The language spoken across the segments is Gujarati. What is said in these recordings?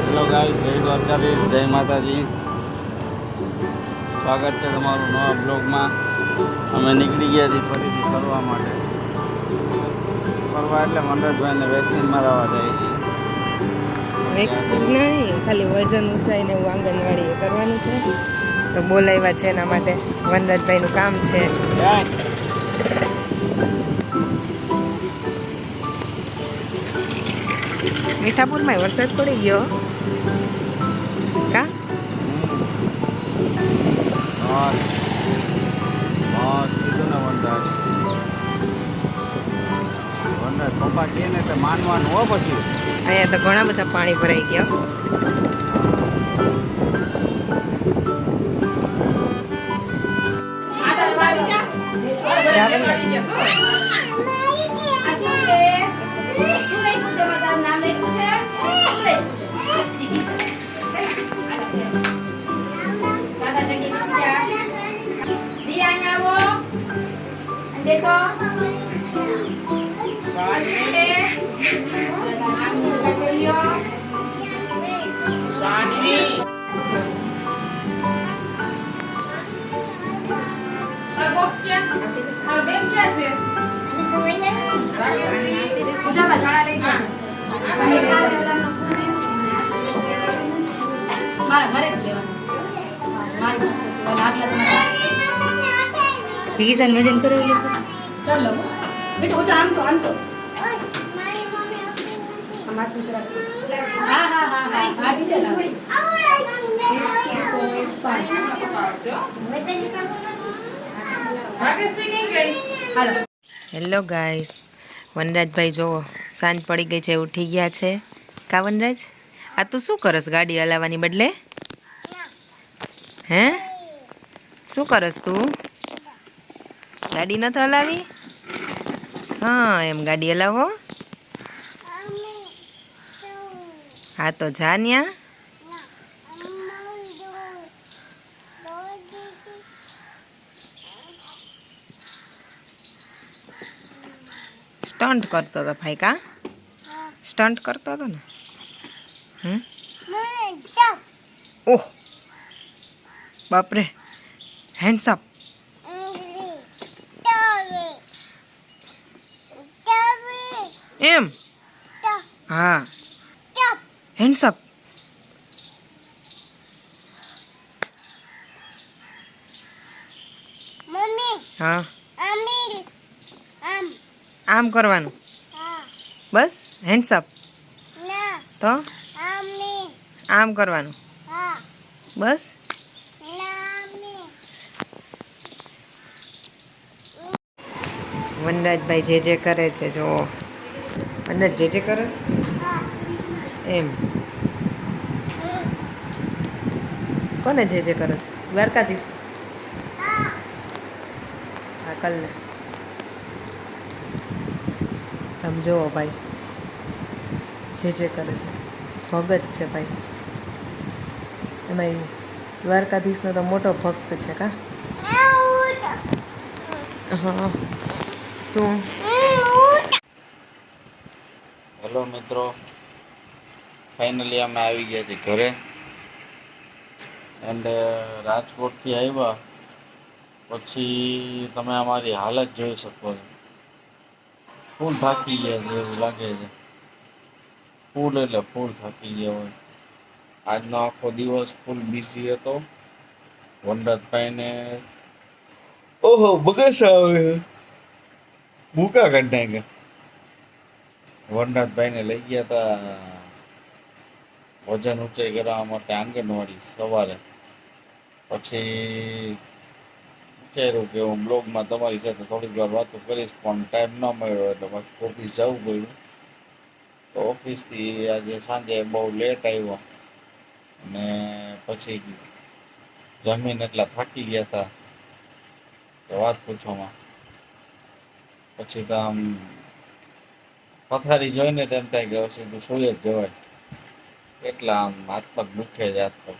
હેલો ગાઈસ, જય દ્વારકાધીશ, જય માતાજી. સ્વાગત છે તમારું નવા બ્લોગમાં. અમે નીકળી ગયા છીએ ફરીથી ફરવા માટે. ફરવા એટલે મંડળભાઈને વેક્સિન મરાવવા જાય છે. વેક્સિન નહીં, ખાલી વજન ઊંચાઈને એવું આંગણવાડીએ કરવાનું છે, તો બોલાવ્યા છે એના માટે. વનરાજભાઈનું કામ છે. મીઠાપુરમાં વરસાદ પડી ગયો કા? કીધું ને વનરાજ પપ્પા કહે ને તો માનવાનું હો. પછી અહીંયા તો ઘણા બધા પાણી ભરાઈ ગયા. કિસાન વજન કરે કર લો બેટા ઓટો આમ તો હા હા હા હા હા ટીચર હેલો ગાઈસ, વનરાજભાઈ જોવો સાંજ પડી ગઈ છે, ઉઠી ગયા છે. કા વનરાજ, આ તું શું કરસ ગાડી હલાવવાની બદલે? હે, શું કરસ તું? ગાડી નથી હલાવી? હા, એમ ગાડી હલાવો. હા તો જા ન્યા. સ્ટન્ટ કરતો હતો ભાઈ કા? સ્ટન્ટ કરતો હતો ને. ઓહ બાપરે, હેન્ડ્સ અપ. એમ હા, હેન્ડ્સ અપ. હા, આમ કરવાનું બસ. હેન્ડ્સ અપ તો આમ કરવાનું બસ. વનરાજભાઈ જે કરે છે જો. વનરાજ જે કરે એમ કોને જે કરસ? દ્વારકાધીશ. હા કલને આમ જોવો ભાઈ, જે કરે છે ભગત છે ભાઈ. એમાં દ્વારકાધીશનો તો મોટો ભક્ત છે કા? હા શું? હેલો મિત્રો, ફાઇનલી અમે આવી ગયા છીએ ઘરે. એન્ડ રાજકોટથી આવ્યા પછી તમે અમારી હાલત જોઈ શકો છો. ફૂલ થાકી ગયા છે એવું લાગે છે. ફૂલ એટલે ફૂલ થાકી ગયા હોય. આજનો આખો દિવસ ફૂલ બિઝી હતો. વનરાજભાઈને ઓહો બગસ આવે ભૂકા કાઢ નાખ્યા. વનરાજભાઈને લઈ ગયા હતા વજન ઊંચાઈ કરવા માટે આંગણવાડી સવારે. પછી વિચાર્યું કે હું બ્લોગમાં તમારી સાથે થોડીક વાર વાતો કરીશ, પણ ટાઈમ ન મળ્યો એટલે પછી ઓફિસ જવું પડ્યું. તો ઓફિસથી આજે સાંજે બહુ લેટ આવ્યો અને પછી જમીન એટલા થાકી ગયા હતા કે વાત પૂછોમાં. પછી તો આમ પથારી જોઈને તેમ થાય કે સીધું સુઈ જ જવાય, એટલા આમ હાથ પગ દુખે છે હાથ પગ.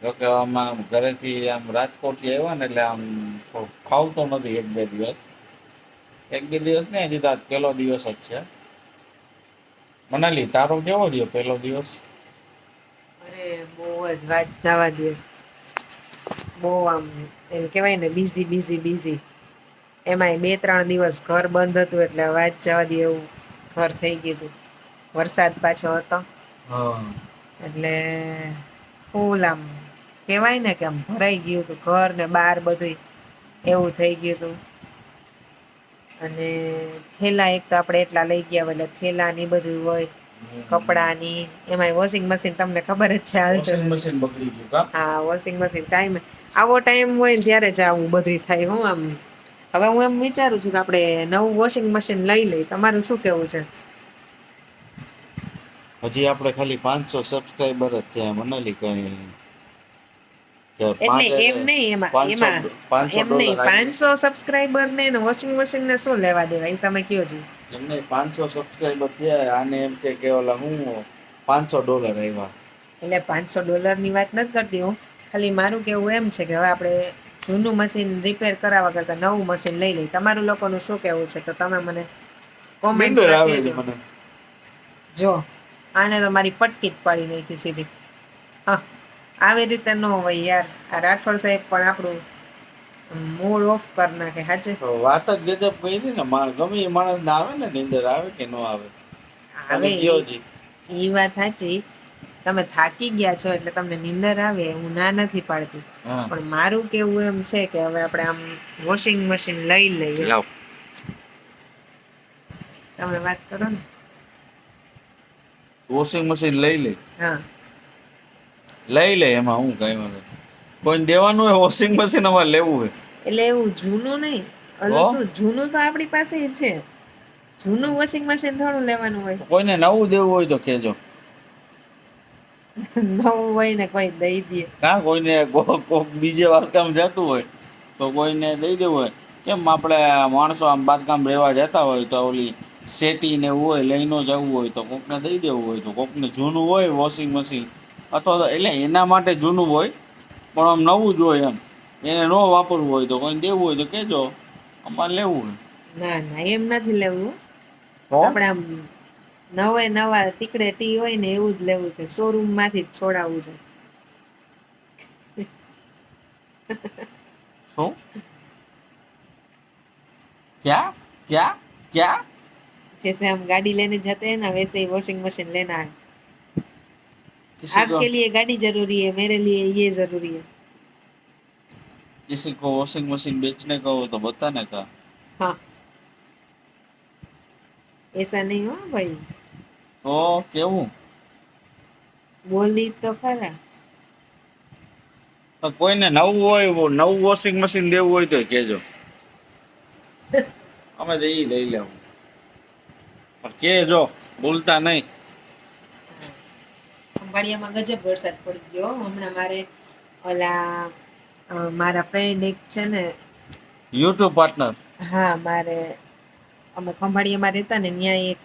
જોકે આમ ઘરેથી આમ રાજકોટથી આવ્યા ને એટલે આમ ફાવતો નથી. એક બે દિવસ ને હજી તો પહેલો દિવસ જ છે. મનાલી તારો કેવો રહ્યો પહેલો દિવસ? બહુ જ વાત જવા દે, બહુ આમ એમ કહેવાય ને બિઝી બિઝી બિઝી. એમાંય 2-3 દિવસ ઘર બંધ હતું એટલે વાત જવા દે એવું ઘર થઈ ગયું હતું. વરસાદ પાછો હતો હા એટલે ફૂલ આમ કહેવાય ને કે આમ ભરાઈ ગયું હતું ઘર ને બહાર બધું એવું થઈ ગયું હતું. અને થેલા એક તો આપણે એટલા લઈ ગયા હોય એટલે થેલા ની બધું હોય, કપડાની એમાંય વોશિંગ મશીન તમને ખબર જ છે હાલતું વોશિંગ નથી. મશીન બગડી ગયું કા? હા વોશિંગ મશીન ટાઈમ આવો ટાઈમ હોય ને ત્યારે જ આવું બધું થાય. હું આમ હવે હું એમ વિચારું છું કે આપણે નવું વોશિંગ મશીન લઈ લઈ. તમારું શું કેવું છે? હજી આપણે ખાલી 500 સબસ્ક્રાઇબર જ થયા મનાલી કઈ કે એટલે એમ 5000 નહીં, એમાં 500 એમાં 500 એમ નહીં, ડોલર આવી 500 સબસ્ક્રાઈબર ને વોશિંગ મશીન ને શું લેવા દેવા એ તમે કયો જી. એમને 500 સબસ્ક્રાઇબર થયા આને એમ કે ઓલા હું $500 આવ્યા. એટલે $500 ની વાત નથી કરતી હું, ખાલી મારું કેવું એમ છે કે હવે આપણે જૂનું મશીન રિપેર કરાવવા કરતા નવું મશીન લઈ લઈ. તમારું લોકોનું શું કેવું છે તો તમે મને નીંદર કોમેન્ટમાં આવે છે કહેજો. મને. જો આને તો મારી પટકી જ પાડી નાખી સીધી. હા આવી રીતે ન હોય યાર. આ રાઠોડ સાહેબ પણ આપણું મૂડ ઓફ કરી નાખે. સાચે તો વાત જ ગજબ કરી ને ગમે એ માણસને આવે ને નીંદર આવે કે ન આવે? આવે તમે કયો જી. એ વાત સાચી. તમે થાકી ગયા છો એટલે તમને નીંદર આવે, હું ના નથી પાડતી. હા પણ મારું કેવું એમ છે કે હવે આપણે આમ વોશિંગ મશીન લઈ લઈએ. લાવ. તમે વાત કરો ને. વોશિંગ મશીન લઈ લે. હા લઈ લે એમાં હું કઈ વાંધો કોઈને દેવાનું હોય વોશિંગ મશીન અમારે લેવું હોય એટલે એવું જૂનું નહીં, તો ઓલું શું જૂનું તો આપણી પાસે છે. જૂનું વોશિંગ મશીન થોડું લેવાનું હોય. કોઈને નવું દેવું હોય તો કહેજો. નવું હોય ને કોઈ દઈ દે. કા કોઈને કોક બીજે બારકામ જતું હોય તો કોઈને દઈ દેવું હોય. કેમ આપણે માણસો આમ બારકામ રહેવા જતા હોય તો ઓલી સેટી ને એવું હોય લઈ ન જવું હોય તો કોકને દઈ દેવું હોય તો કોકને જૂનું હોય વોશિંગ મશીન અથવા તો એટલે એના માટે જૂનું હોય પણ આમ નવું જ હોય એમ એને ન વાપરવું હોય તો કોઈને દેવું હોય તો કહેજો અમારે લેવું હોય. ના ના એમ નથી લેવું. તો આપણે આમ નવે નવા ટીકડે ટી હોય ને એવું જ લેવું છે. શોરૂમ માંથી જ છોડાવવું છે. શું क्या क्या क्या जैसे हम गाड़ी लेने जाते हैं ना वैसे ही वॉशिंग मशीन लेना है. किसी को आपके लिए गाड़ी जरूरी है, मेरे लिए ये जरूरी है. किसी को वॉशिंग मशीन बेचने का हो तो बताने का. हाँ ऐसा नहीं हो भाई. તો કેવું બોલી તો ખરા. તો કોઈને નવું હોય નવું વોશિંગ મશીન દેવું હોય તો કહેજો અમે તો ઈ લઈ લેવું પણ કહેજો ભૂલતા નહીં. ખંભાળિયામાં ગજબ વરસાદ પડી ગયો હમણાં. મારે ઓલા મારા ફ્રેન્ડ એક છે ને, યુટ્યુબ પાર્ટનર. હા મારે અમે ખંભાળિયામાં રહેતા ને ત્યાં એક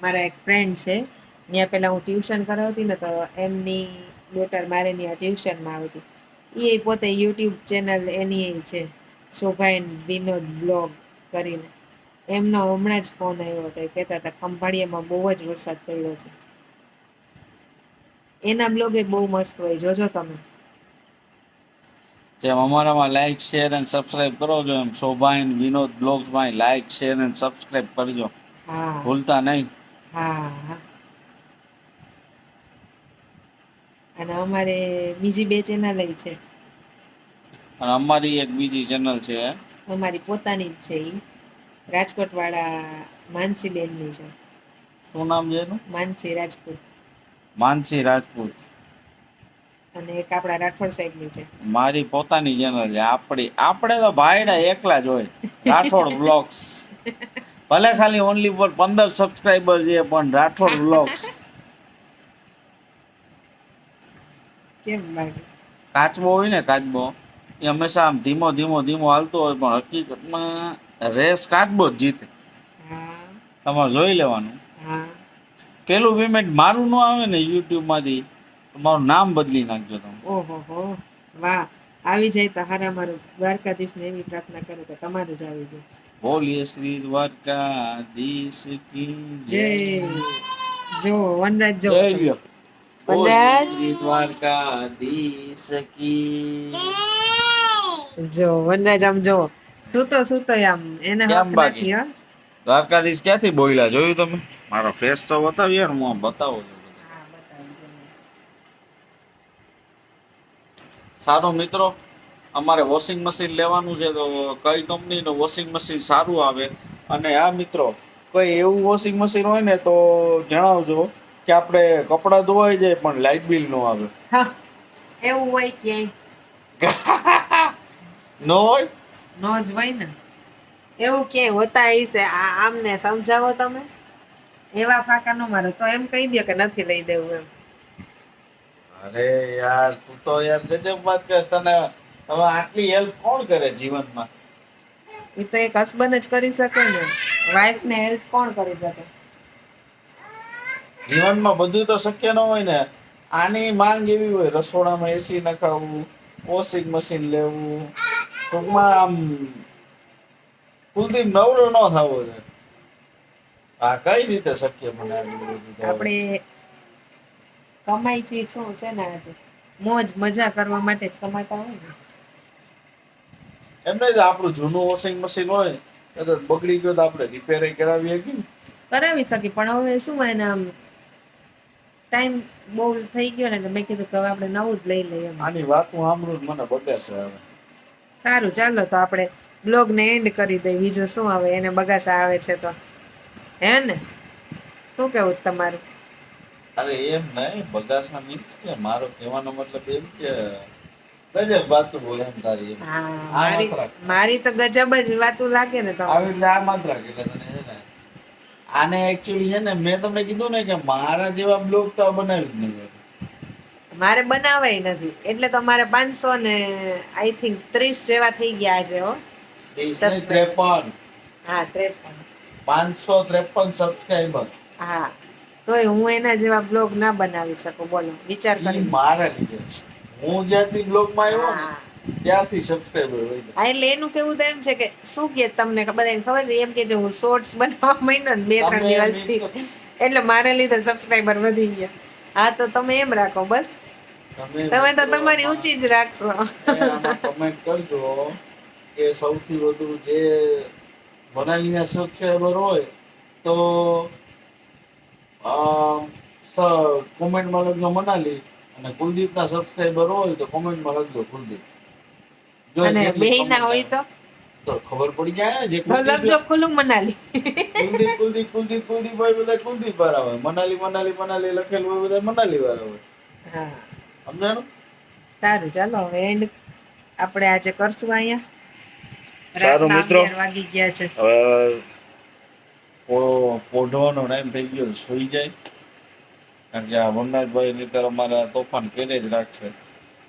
મારા એક ફ્રેન્ડ છે. ત્યાં પેલા હું ટ્યુશન કરાવતી ને તો એમની ડોટર મારે ત્યાં ટ્યુશનમાં આવતી. એ પોતે યુટ્યુબ ચેનલ એની છે શોભાઈન વિનોદ બ્લોગ કરીને. એમનો હમણાં જ ફોન આવ્યો હતો. કહેતા હતા ખંભાળિયામાં બહુ જ વરસાદ પડ્યો છે. એના બ્લોગ એ બહુ મસ્ત હોય, જોજો તમે. જેમ અમારામાં લાઈક શેર અને સબસ્ક્રાઇબ કરો છો એમ શોભાઈન વિનોદ બ્લોગ્સમાં લાઈક શેર અને સબસ્ક્રાઇબ કરજો હા ભૂલતા નહીં. હા. અને અમારે બીજી 2 ચેનલ છે. અને અમારી એક બીજી ચેનલ છે અમારી પોતાની જ છે. ઈ રાજકોટ વાળા માનસી બેનની છે. શું નામ છે એનું? માનસી રાજપૂત. માનસી રાજપૂત. અને એક આપણા રાઠોડ સાહેબની છે. મારી પોતાની ચેનલ છે. આપણે તો ભાઈડા એકલા જ હોય રાઠોડ વ્લોગ્સ. ભલે ખાલી ઓનલી ફોર 15 સબસ્ક્રાઇબર છે પણ રાઠોડ વ્લોગ્સ. કેમ લાગે? કાચબો હોય ને કાચબો એ હંમેશા આમ ધીમો ધીમો ધીમો હાલતો હોય પણ હકીકતમાં રેસ કાચબો જ જીતે. હા તમારે જોઈ લેવાનું. હા. પેલું પેમેન્ટ મારું ન આવે ને યુટ્યુબમાંથી તો મારું નામ બદલી નાખજો તમે. ઓહો હો વાહ. આવી જાય તો હારા. મારું દ્વારકાધીશને એવી પ્રાર્થના કરું કે તમારું જ આવી જાય. બોલીએ શ્રી દ્વારકાધીશ કી જય. જય. જો વનરાજ જો જય લ્યો. વનરાજ બોલી દ્વારકાધીશ કી જો વનરાજ આમ જો સૂતો સૂતો આમ એને કેમ હક બાકી? નથી હો. દ્વારકાધીશ ક્યાંથી બોલ્યા જોયું તમે? મારો ફેસ તો બતાવ યાર, હું આમ બતાવું છું. હા, બતાવી દો. સારું મિત્રો, અમારે વોશિંગ મશીન લેવાનું છે, તો કઈ કંપનીનું વોશિંગ મશીન સારું આવે? અને આ મિત્રો, કોઈ એવું વોશિંગ મશીન હોય ને તો જણાવજો કે આપણે કપડાં ધોવાઈ જાય પણ લાઇટ બિલ નો આવે. હા, એવું હોય ક્યાંય નો હોય? નો જ હોય ને, એવું ક્યાંય હોતા હશે. આમને સમજાવો તમે, એવા ફાંકા નો મારો, તો એમ કહી દો કે નથી લઈ દેવું એમ. અરે યાર, તું તો યાર ગજબ વાત કરસ. તને હવે આટલી હેલ્પ કોણ કરે જીવનમાં? એ તો એક હસબન્ડ જ કરી શકે ને, વાઈફ ને હેલ્પ કોણ કરી શકે? જીવનમાં બધું તો શક્ય ન હોય ને. આની માંગ એવી હોય, રસોડામાં એસી નખાવવું, વોશિંગ મશીન લેવું, ટૂંકમાં આમ કુલદીપ નવરો ન થવો જોઈએ. આ કઈ રીતે શક્ય મને આટલું બધું તો? આપણે કમાઈ છે શું છે ને, મોજ મજા કરવા માટે જ કમાતા હોય ને. એમ નહીં, આપણું જૂનું વોશિંગ મશીન હોય તો બગડી ગયો તો આપણે રિપેર કરાવી શકીએ ને. કરાવી શકી, પણ હવે શું હોય ને, આમ ટાઈમ બહુ થઈ ગયો ને, એટલે મેં કીધું કે હવે આપણે નવું જ લઈ લઈએ એમ. આની વાત હું સાંભળું જ મને બગાશે હવે. સારું, ચાલો તો આપણે બ્લોગ ને એન્ડ કરી દઈએ. બીજું શું, હવે એને બગાસા આવે છે તો, હે ને? શું કેવું તમારું? અરે એમ નહીં, બગાસા મીન્સ કે મારો કહેવાનો મતલબ એમ કે ગજબ વાતું હોય એમ તારી એમ. હા, આ મારી માત્ર મારી તો ગજબ જ વાતું લાગે ને તમને. આવી એટલે આ માત્ર એટલે તને છે ને, આને એકચ્યુઅલી છે ને, મેં તમને કીધું ને કે મારા જેવા બ્લોગ તો બનાવી જ નહીં. મારે બનાવાય નથી, એટલે તો મારે 500 ને આઈ થિંક 30 જેવા થઈ ગયા આજે હો. 53. હા, 53. 553 સબસ્ક્રાઇબર. હા, તોય હું એના જેવા બ્લોગ ના બનાવી શકું, બોલો વિચાર ઈ કરી. મારા લીધે. હું જ્યારથી બ્લોગમાં આવ્યો ને હા, ત્યારથી સબસ્ક્રાઇબર વધી ગયા. હા, એટલે એનું કેવું તો એમ છે કે શું કે તમને બધાને ખબર છે એમ કે જે હું શોર્ટ્સ બનાવવા માંડ્યો ને 2-3 તમે દિવસથી, એટલે મારે લીધે સબસ્ક્રાઇબર વધી ગયા. હા, તો તમે એમ રાખો બસ. તમે તો મિત્રો તમારી ઊંચી જ રાખશો. આમાં કમેન્ટ કરજો કે સૌથી વધુ જે બનાવીને સબસ્ક્રાઇબર હોય તો કોમેન્ટમાં લખજો મનાલી, અને કુલદીપના સબસ્ક્રાઇબર હોય તો કોમેન્ટમાં લખજો કુલદીપ. જો અને કેટલી બેય ના comment હોય આવે તો ખબર પડી જાય ને. જે તો લખજો ખુલ્લું મનાલી. કુલદીપ હોય બધા કુલદીપ વાળા હોય, મનાલી લખેલું હોય બધા મનાલી વાળા હોય. હા, સમજાણું? સારું, ચાલો હવે એન્ડ આપણે આજે કરશું અહીંયા. સારું રાતના મિત્રો, 11 વાગી ગયા છે. હવે પોઢવાનો ટાઈમ થઈ ગયો, સુઈ જાય. કારણ કે આ વનરાજભાઈ ની અમારા તોફાન કરે જ રાખશે.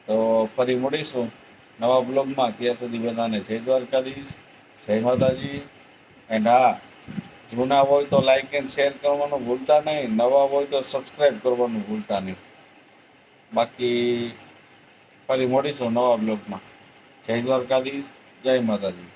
તો ફરી મળીશું નવા બ્લોગમાં. ત્યાં સુધી બધાને જય દ્વારકાધીશ, જય માતાજી. એન્ડ હા, જૂના હોય તો લાઈક એન્ડ શેર કરવાનું ભૂલતા નહીં, નવા હોય તો સબસ્ક્રાઈબ કરવાનું ભૂલતા નહીં. બાકી ફરી મળીશું નવા બ્લોગમાં. જય દ્વારકાધીશ, જય માતાજી.